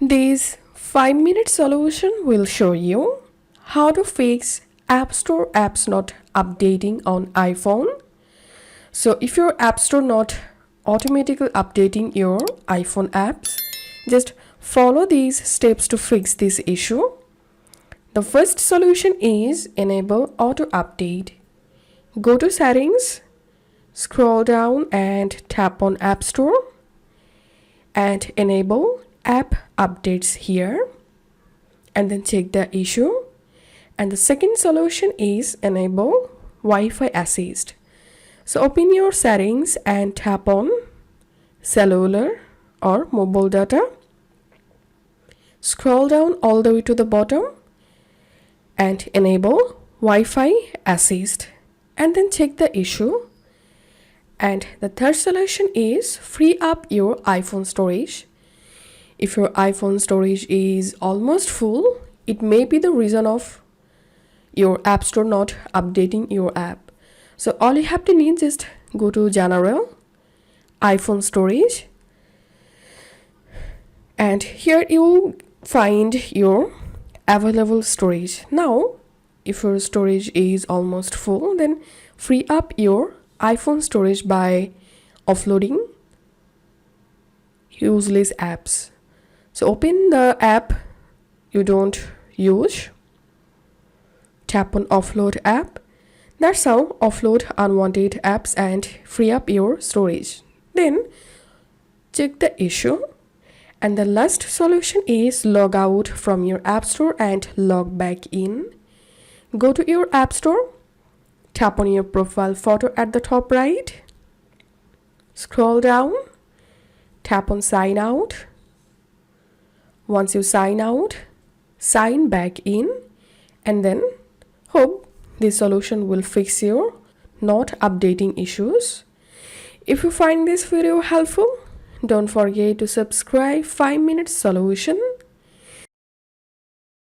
This 5-minute solution will show you how to fix App Store apps not updating on iPhone. So if your App Store not automatically updating your iPhone apps, just follow these steps to fix this issue. The first solution is enable auto update. Go to settings, scroll down and tap on App Store and enable app updates here, and then check the issue. And the second solution is enable Wi-Fi assist. So open your settings and tap on cellular or mobile data. Scroll down all the way to the bottom and enable Wi-Fi assist, and then check the issue. And the third solution is free up your iPhone storage. If your iPhone storage is almost full, it may be the reason of your App Store not updating your app. So all you have to need is just go to General, iPhone storage, and here you will find your available storage. Now, if your storage is almost full, then free up your iPhone storage by offloading useless apps. So open the app you don't use, tap on offload app. That's how offload unwanted apps and free up your storage. Then check the issue. And the last solution is log out from your App Store and log back in. Go to your App Store, tap on your profile photo at the top right, scroll down, tap on sign out. Once you sign out, sign back in, and then hope this solution will fix your not updating issues. If you find this video helpful, don't forget to subscribe 5-minute solution.